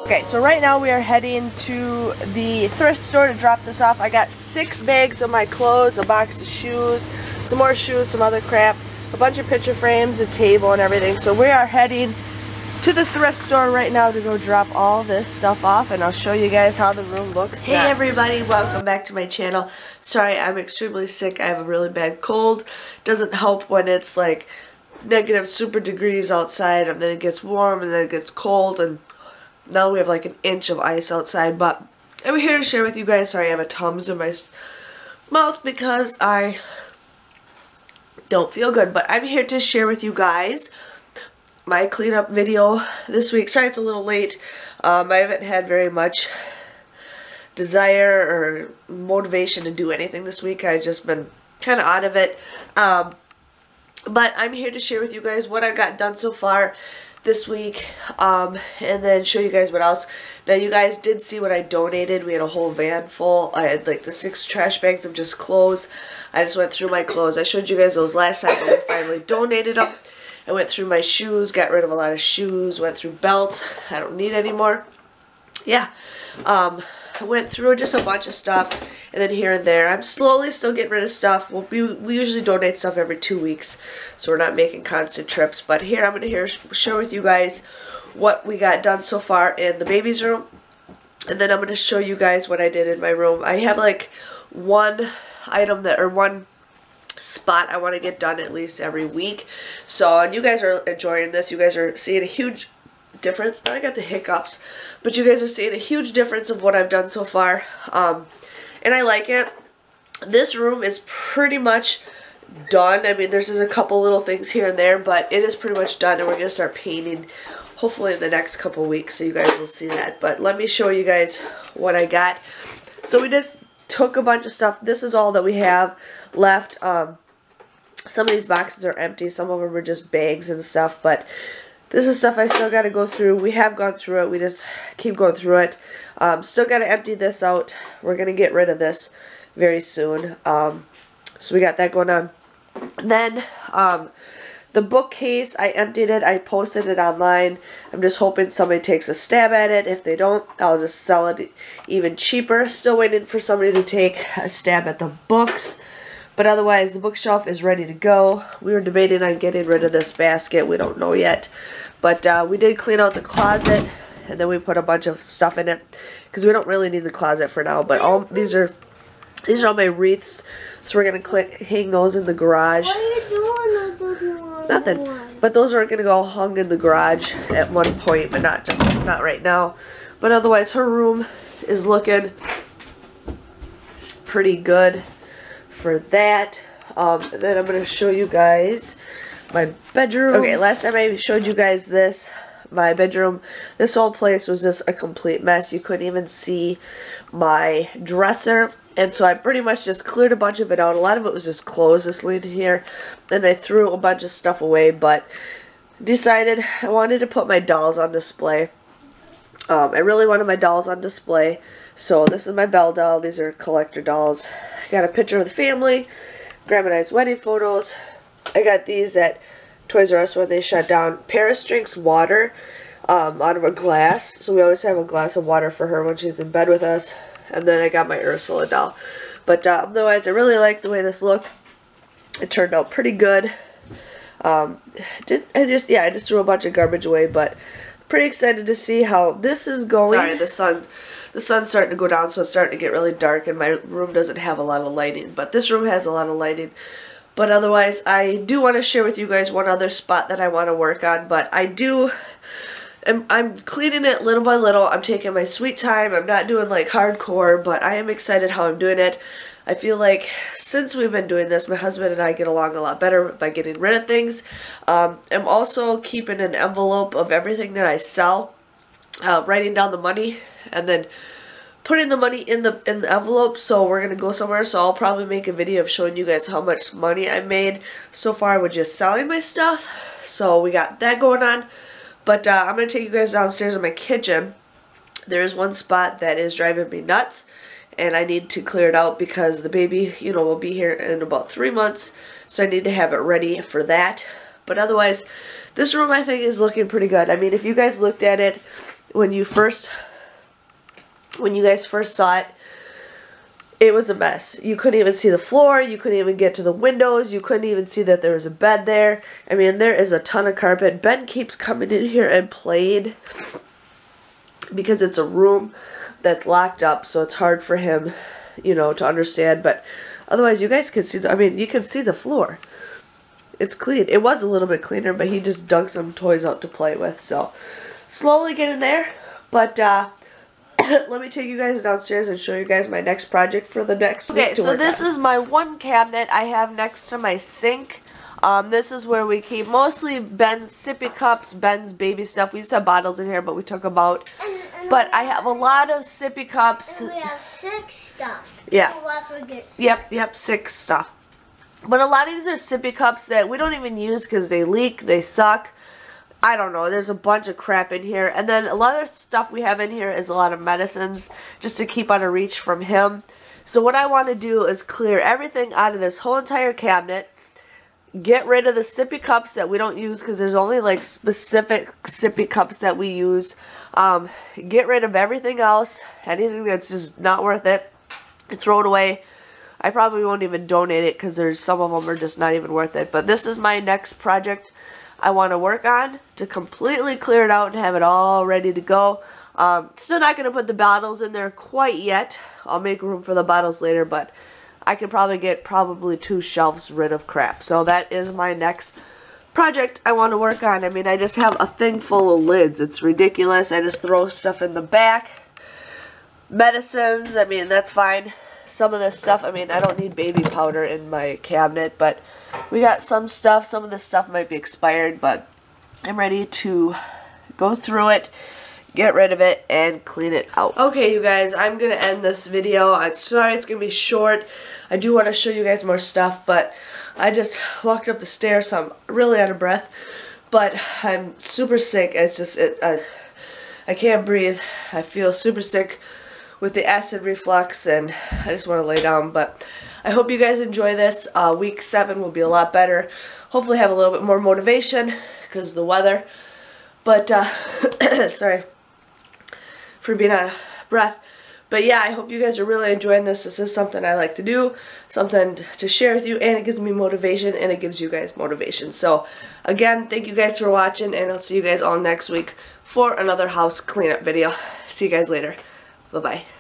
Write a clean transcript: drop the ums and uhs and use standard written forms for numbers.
Okay, so right now we are heading to the thrift store to drop this off. I got 6 bags of my clothes, a box of shoes, some more shoes, some other crap, a bunch of picture frames, a table and everything. So we are heading to the thrift store right now to go drop all this stuff off, and I'll show you guys how the room looks. Hey everybody, welcome back to my channel. Sorry, I'm extremely sick. I have a really bad cold. Doesn't help when it's like negative super degrees outside, and then it gets warm, and then it gets cold, and now we have like an inch of ice outside. But I'm here to share with you guys. Sorry, I have a Tums in my mouth because I don't feel good, but I'm here to share with you guys my cleanup video this week. Sorry it's a little late. I haven't had very much desire or motivation to do anything this week. I've just been kind of out of it. But I'm here to share with you guys what I got done so far this week, and then show you guys what else. Now you guys did see what I donated. We had a whole van full. I had like the 6 trash bags of just clothes. I just went through my clothes. I showed you guys those last time, but we finally donated them. I went through my shoes, got rid of a lot of shoes, went through belts I don't need anymore. Yeah, I went through just a bunch of stuff, and then here and there. I'm slowly still getting rid of stuff. We usually donate stuff every 2 weeks, so we're not making constant trips. But here I'm going to share with you guys what we got done so far in the baby's room, and then I'm going to show you guys what I did in my room. I have like one item that, or one spot I want to get done at least every week. So, and you guys are enjoying this. You guys are seeing a huge difference. I got the hiccups, but you guys are seeing a huge difference of what I've done so far, and I like it. This room is pretty much done. I mean, there's just a couple little things here and there, but it is pretty much done, and we're going to start painting hopefully in the next couple weeks, so you guys will see that. But let me show you guys what I got. So we just took a bunch of stuff. This is all that we have left. Some of these boxes are empty, some of them are just bags and stuff, but this is stuff I still got to go through. We have gone through it. We just keep going through it. Still got to empty this out. We're going to get rid of this very soon. So we got that going on. And then the bookcase, I emptied it. I posted it online. I'm just hoping somebody takes a stab at it. If they don't, I'll just sell it even cheaper. Still waiting for somebody to take a stab at the books. But otherwise, the bookshelf is ready to go. We were debating on getting rid of this basket. We don't know yet. But we did clean out the closet, and then we put a bunch of stuff in it because we don't really need the closet for now. But all these are all my wreaths, so we're gonna hang those in the garage. What are you doing with those ones? Nothing. But those are gonna go hung in the garage at one point, but not right now. But otherwise, her room is looking pretty good for that. And then I'm going to show you guys my bedroom. Okay, last time I showed you guys this, my bedroom, this whole place was just a complete mess. You couldn't even see my dresser, and so I pretty much just cleared a bunch of it out. A lot of it was just clothes just leaned here, and I threw a bunch of stuff away, but decided I wanted to put my dolls on display. I really wanted my dolls on display, so this is my Belle doll. These are collector dolls. Got a picture of the family, Grandma and I's wedding photos. I got these at Toys R Us when they shut down. Paris drinks water out of a glass, so we always have a glass of water for her when she's in bed with us. And then I got my Ursula doll. But otherwise, I really like the way this looked. It turned out pretty good. I just threw a bunch of garbage away, but pretty excited to see how this is going. Sorry, the sun's starting to go down, so it's starting to get really dark, and my room doesn't have a lot of lighting, but this room has a lot of lighting. But otherwise, I do want to share with you guys one other spot that I want to work on, but I'm cleaning it little by little. I'm taking my sweet time. I'm not doing like hardcore, but I am excited how I'm doing it. I feel like since we've been doing this, my husband and I get along a lot better by getting rid of things. I'm also keeping an envelope of everything that I sell, writing down the money, and then putting the money in the envelope. So we're going to go somewhere, so I'll probably make a video of showing you guys how much money I made so far with just selling my stuff. So we got that going on. But I'm going to take you guys downstairs in my kitchen. There is one spot that is driving me nuts, and I need to clear it out because the baby, you know, will be here in about 3 months, so I need to have it ready for that. But otherwise, this room I think is looking pretty good. I mean, if you guys looked at it when you guys first saw it, it was a mess. You couldn't even see the floor. You couldn't even get to the windows. You couldn't even see that there was a bed there. I mean, there is a ton of carpet. Ben keeps coming in here and playing because it's a room that's locked up, so it's hard for him, you know, to understand. But otherwise, you guys can see, I mean, you can see the floor. It's clean. It was a little bit cleaner, but he just dug some toys out to play with. So, slowly getting there. But, let me take you guys downstairs and show you guys my next project for the next week. Okay, so this is my one cabinet I have next to my sink. This is where we keep mostly Ben's sippy cups, Ben's baby stuff. We used to have bottles in here, but we took them out. But I have a lot of sippy cups. And we have 6 stuff. Yeah. Yep, 6 stuff. But a lot of these are sippy cups that we don't even use because they leak, they suck. I don't know, there's a bunch of crap in here. And then a lot of stuff we have in here is a lot of medicines just to keep out of reach from him. So what I want to do is clear everything out of this whole entire cabinet. Get rid of the sippy cups that we don't use because there's only like specific sippy cups that we use. Get rid of everything else, anything that's just not worth it, and throw it away. I probably won't even donate it because there's some of them are just not even worth it. But this is my next project I want to work on to completely clear it out and have it all ready to go. Still not going to put the bottles in there quite yet. I'll make room for the bottles later, but I could probably get 2 shelves rid of crap. So that is my next project I want to work on. I mean, I just have a thing full of lids. It's ridiculous. I just throw stuff in the back. Medicines, I mean, that's fine. Some of this stuff, I mean, I don't need baby powder in my cabinet, but we got some stuff. Some of this stuff might be expired, but I'm ready to go through it, get rid of it, and clean it out. Okay, you guys, I'm going to end this video. I'm sorry it's going to be short. I do want to show you guys more stuff, but I just walked up the stairs, so I'm really out of breath. But I'm super sick. It's just, I can't breathe. I feel super sick with the acid reflux, and I just want to lay down. But I hope you guys enjoy this. Week 7 will be a lot better. Hopefully have a little bit more motivation because of the weather. But, sorry for being out of breath. But yeah, I hope you guys are really enjoying this. This is something I like to do, something to share with you, and it gives me motivation, and it gives you guys motivation. So, again, thank you guys for watching, and I'll see you guys all next week for another house cleanup video. See you guys later. Bye-bye.